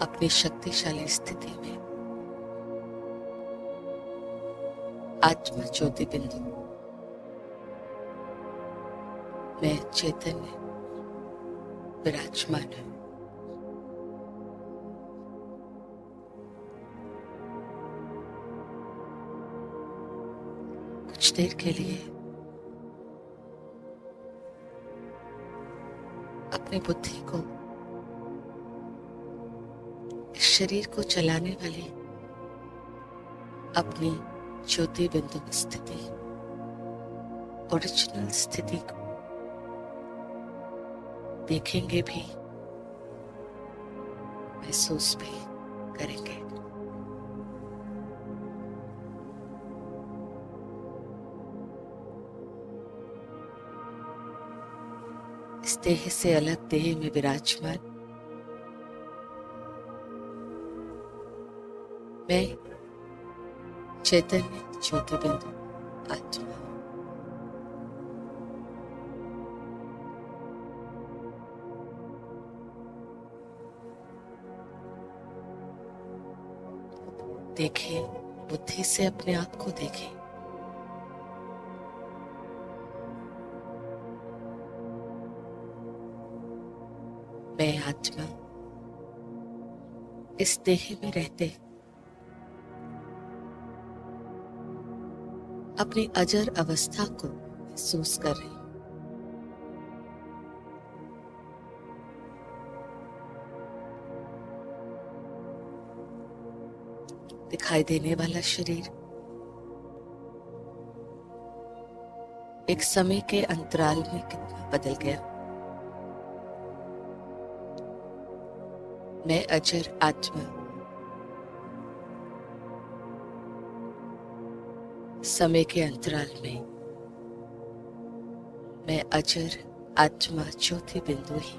अपनी शक्तिशाली स्थिति में आत्मा ज्योति बिंदु में चैतन्य विराजमान है। कुछ देर के लिए अपनी बुद्धि को इस शरीर को चलाने वाली अपनी ज्योति बिंदु स्थिति, ओरिजिनल स्थिति को देखेंगे भी, महसूस भी करेंगे। इस देह से अलग देह में विराजमान मैं चैतन्य ज्योति बिंदु आत्मा हूं। देखें, बुद्धि से अपने आप को देखें। मैं आत्मा इस देह में रहते अपनी अजर अवस्था को महसूस कर रही हूं। दिखाई देने वाला शरीर एक समय के अंतराल में कितना बदल गया। मैं अजर आत्मा समय के अंतराल में मैं अजर आत्मा ज्योति बिंदु ही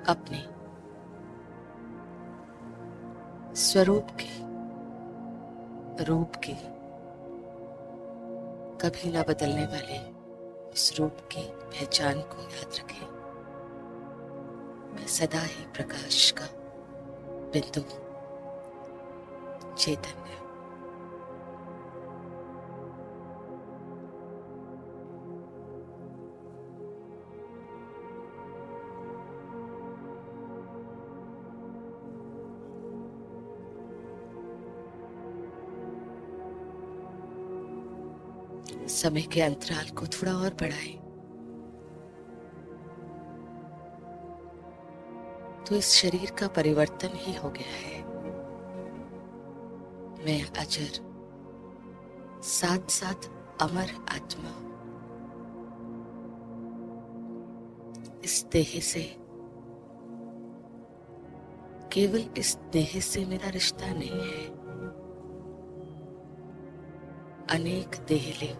अपने स्वरूप के रूप के कभी न बदलने वाले उस रूप की पहचान को याद रखें। मैं सदा ही प्रकाश का बिंदु चैतन्य। समय के अंतराल को थोड़ा और बढ़ाएं तो इस शरीर का परिवर्तन ही हो गया है। मैं अजर साथ साथ अमर आत्मा इस देह से, केवल इस देह से मेरा रिश्ता नहीं है। अनेक देह ले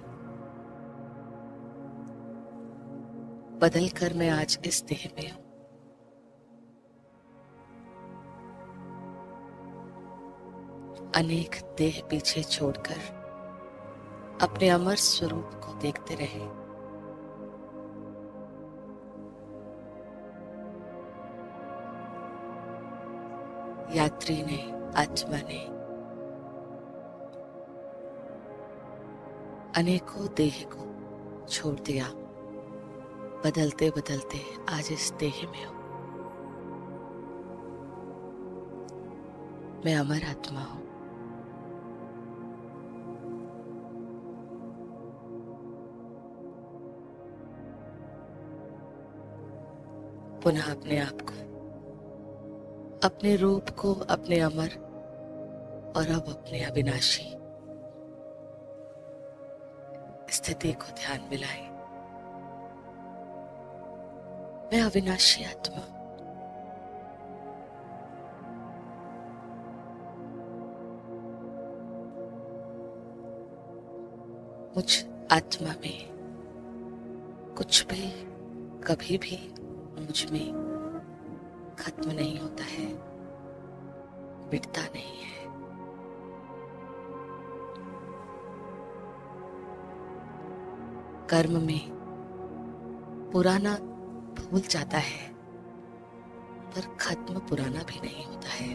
बदल कर मैं आज इस देह में हूं। अनेक देह पीछे छोड़कर अपने अमर स्वरूप को देखते रहे। यात्री ने, आत्मा ने अनेकों देह को छोड़ दिया। बदलते बदलते आज इस देह में हूं। मैं अमर आत्मा हूं। पुनः अपने आप को, अपने रूप को, अपने अमर और अब अपने अविनाशी स्थिति को ध्यान में लाएं। मैं अविनाशी आत्मा, मुझ आत्मा में कुछ भी कभी भी मुझ में खत्म नहीं होता है, मिटता नहीं है। कर्म में पुराना भूल जाता है, पर खत्म पुराना भी नहीं होता है।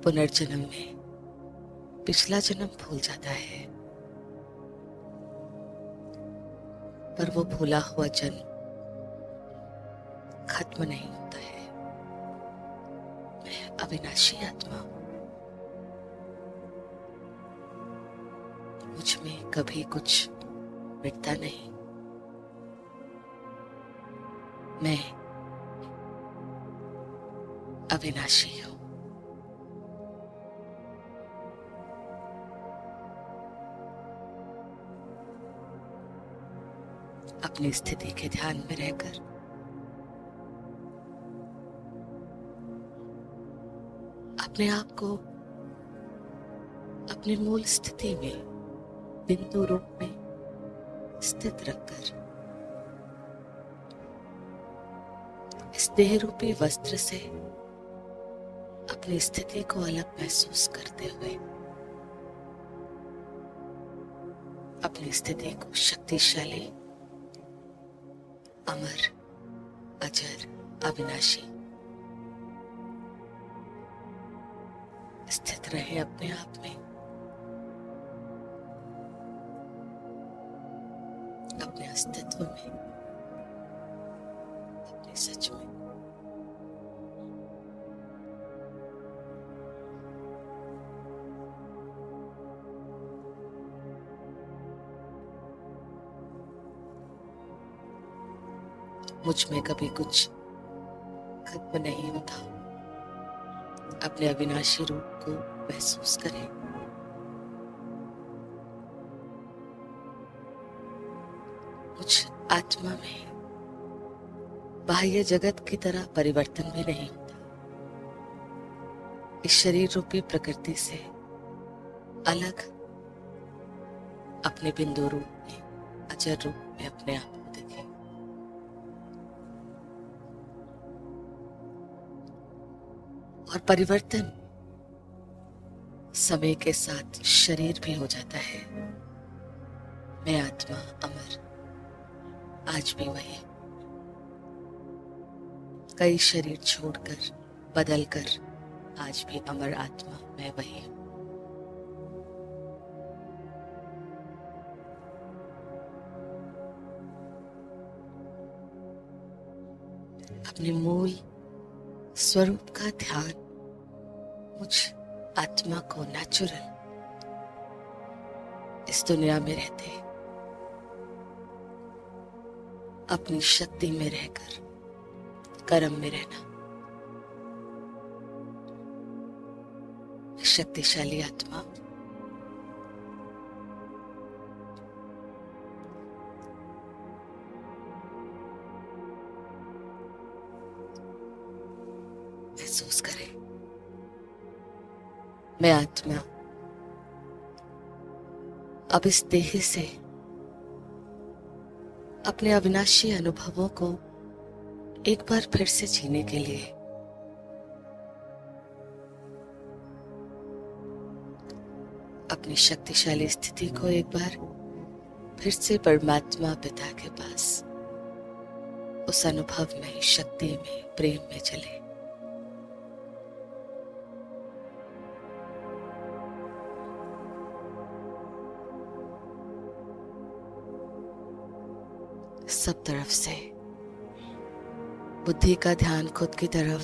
पुनर्जन्म में पिछला जन्म भूल जाता है, पर वो भूला हुआ जन्म खत्म नहीं होता है। मैं अविनाशी आत्मा हूं, मुझ में कभी कुछ मिटता नहीं। मैं अविनाशी हूं। अपनी स्थिति के ध्यान में रहकर अपने आप को अपनी मूल स्थिति में बिंदु रूप में स्थित रखकर इस देह रूपी वस्त्र से अपनी स्थिति को अलग महसूस करते हुए अपनी स्थिति को शक्तिशाली, अमर, अजर, अविनाशी स्थित रहे अपने आप में, अपने अस्तित्व में, अपने सच में। मुझ में कभी कुछ खत्म नहीं होता। अपने अविनाशी रूप को महसूस करें। मुझ आत्मा में बाह्य जगत की तरह परिवर्तन भी नहीं होता। इस शरीर रूपी प्रकृति से अलग अपने बिंदु रूप में, अजर रूप में अपने आप को देखें। और परिवर्तन समय के साथ शरीर भी हो जाता है। मैं आत्मा अमर आज भी वही, कई शरीर छोड़कर बदलकर आज भी अमर आत्मा मैं वही हूं। अपने मूल स्वरूप का ध्यान मुझ आत्मा को नेचुरल इस दुनिया में रहते अपनी शक्ति में रहकर कर्म में रहना, शक्तिशाली आत्मा महसूस करें। मैं आत्मा अब इस देह से अपने अविनाशी अनुभवों को एक बार फिर से जीने के लिए अपनी शक्तिशाली स्थिति को एक बार फिर से परमात्मा पिता के पास उस अनुभव में, शक्ति में, प्रेम में चले। सब तरफ से बुद्धि का ध्यान खुद की तरफ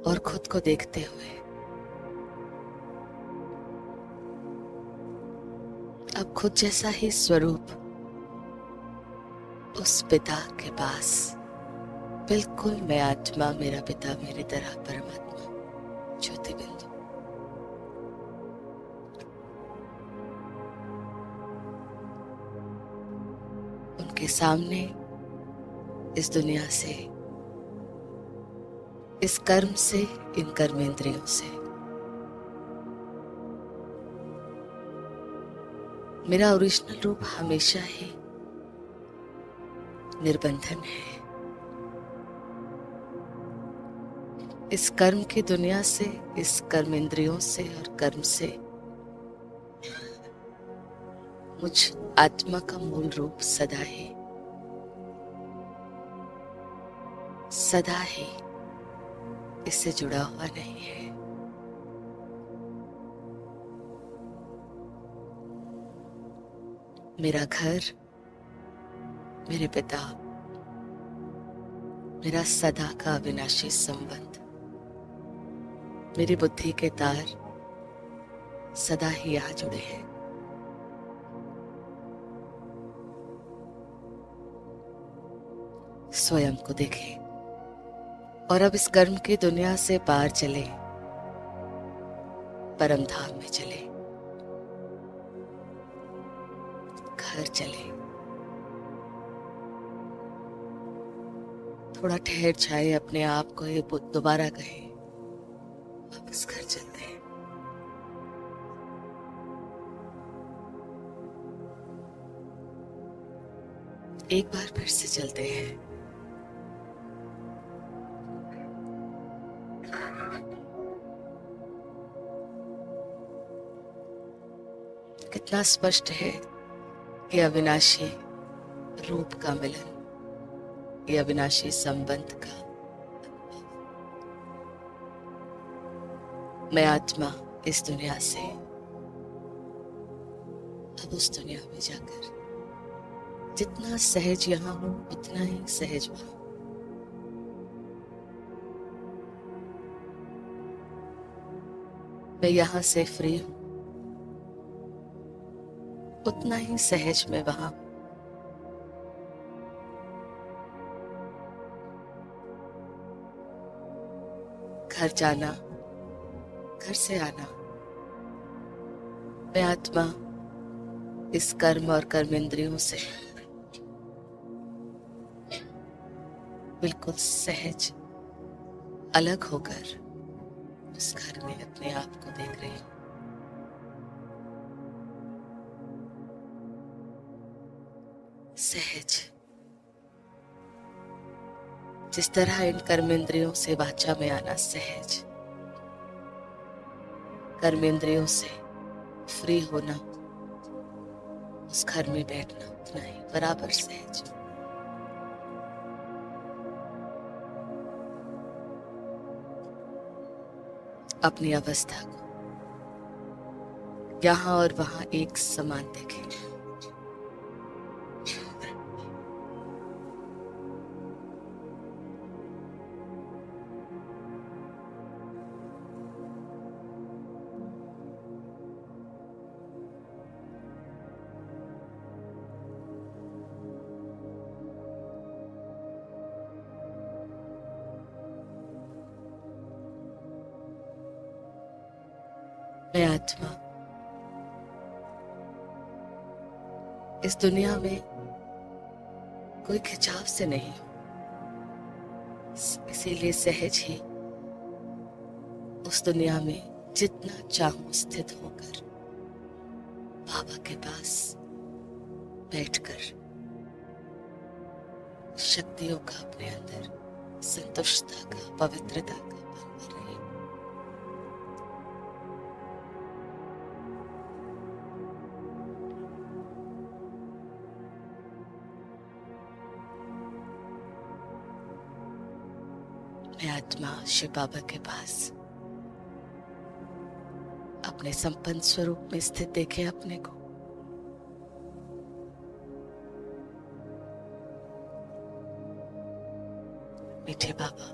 और खुद को देखते हुए अब खुद जैसा ही स्वरूप उस पिता के पास, बिल्कुल मैं आत्मा, मेरा पिता मेरी तरह परमात्मा ज्योति बिंदु, उनके सामने इस दुनिया से, इस कर्म से, इन कर्मेंद्रियों से मेरा ओरिजिनल रूप हमेशा ही निर्बंधन है। इस कर्म की दुनिया से, इस कर्म इंद्रियों से और कर्म से मुझ आत्मा का मूल रूप सदा ही इससे जुड़ा हुआ नहीं है। मेरा घर, मेरे पिता, मेरा सदा का अविनाशी संबंध, मेरी बुद्धि के तार सदा ही यहाँ जुड़े हैं। स्वयं को देखें और अब इस कर्म की दुनिया से पार चले, परम धाम में चले, घर चले। थोड़ा ठहर जाए, अपने आप को ये दोबारा कहे, वापस घर चलते हैं। एक बार फिर से चलते हैं। कितना स्पष्ट है कि अविनाशी रूप का मिलन, ये अविनाशी संबंध का। मैं आत्मा इस दुनिया से अब उस दुनिया में जाकर जितना सहज यहाँ हूं उतना ही सहज वहां। मैं यहाँ से फ्री हूं उतना ही सहज मैं वहां। घर जाना, घर से आना, मैं आत्मा इस कर्म और कर्म इंद्रियों से बिल्कुल सहज अलग होकर उस घर में अपने आप को देख रही हूं। सहज, जिस तरह इन कर्मेंद्रियों से वाचा में आना सहज, कर्मेंद्रियों से फ्री होना, उस घर में बैठना उतना ही बराबर सहज। अपनी अवस्था को यहां और वहां एक समान देखें। मैं आत्मा इस दुनिया में कोई खिंचाव से नहीं हूं, इसीलिए सहज ही उस दुनिया में जितना चाहूं स्थित होकर बाबा के पास बैठकर शक्तियों का अपने अंदर संतुष्टता का, पवित्रता का भाव कर रही हूं। मैं आत्मा शिव बाबा के पास अपने संपन्न स्वरूप में स्थित देखे अपने को। मीठे बाबा,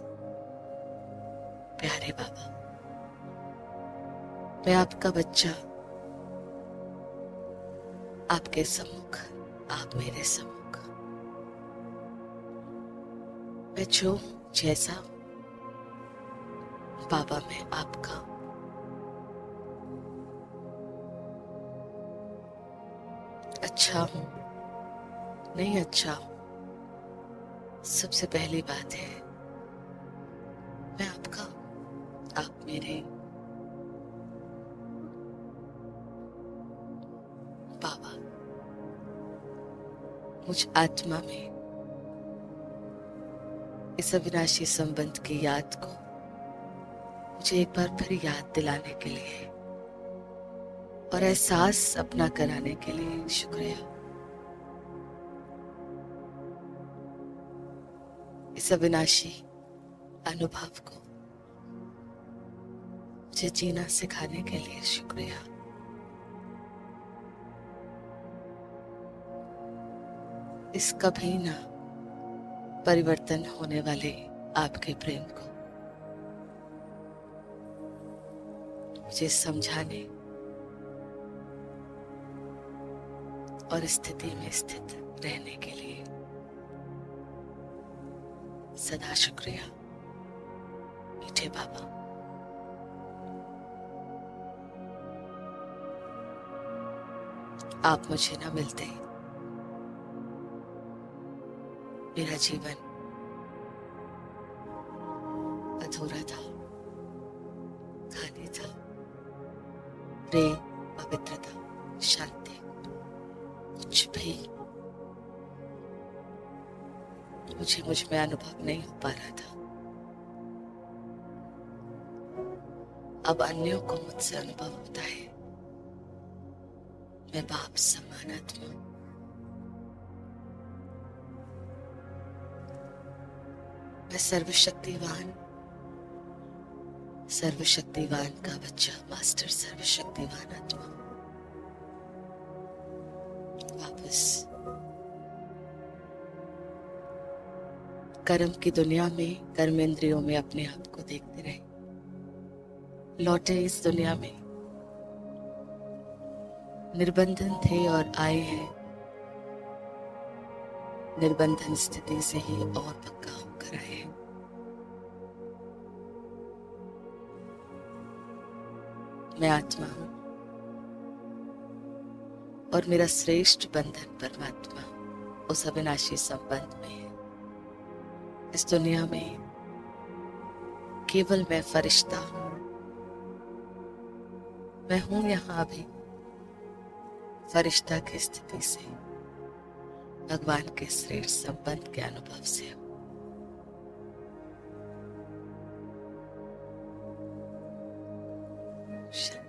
प्यारे बाबा, मैं आपका बच्चा, आपके सम्मुख, आप मेरे सम्मुख। मैं जो जैसा हूं बाबा, मैं आपका। अच्छा हूं, नहीं अच्छा हूं, सबसे पहली बात है मैं आपका, आप मेरे। बाबा मुझ आत्मा में इस अविनाशी संबंध की याद को मुझे एक बार फिर याद दिलाने के लिए और एहसास अपना कराने के लिए शुक्रिया। इस अविनाशी अनुभव को मुझे जीना सिखाने के लिए शुक्रिया। इस कभी ना परिवर्तन होने वाले आपके प्रेम को मुझे समझाने और स्थिति में स्थित रहने के लिए सदा शुक्रिया मीठे बाबा। आप मुझे न मिलते मेरा जीवन अधूरा था, खाली था। प्रेम, पवित्रता, शांति कुछ भी मुझे मुझ में अनुभव नहीं हो पा रहा था। अब अन्यों को मुझसे अनुभव होता है। मैं बाप समान आत्मा, मैं सर्वशक्तिवान का बच्चा, मास्टर सर्वशक्तिवान आत्मा वापस कर्म की दुनिया में, कर्मेंद्रियों में अपने आप को देखते रहे। लौटे इस दुनिया में निर्बंधन थे और आए हैं निर्बंधन स्थिति से ही और पक्का होकर आए हैं। मैं आत्मा हूं और मेरा श्रेष्ठ बंधन परमात्मा उस अविनाशी संबंध में है। इस दुनिया में केवल मैं फरिश्ता हूं। मैं हूं यहां अभी फरिश्ता की स्थिति से, भगवान के श्रेष्ठ संबंध के अनुभव से। शांति।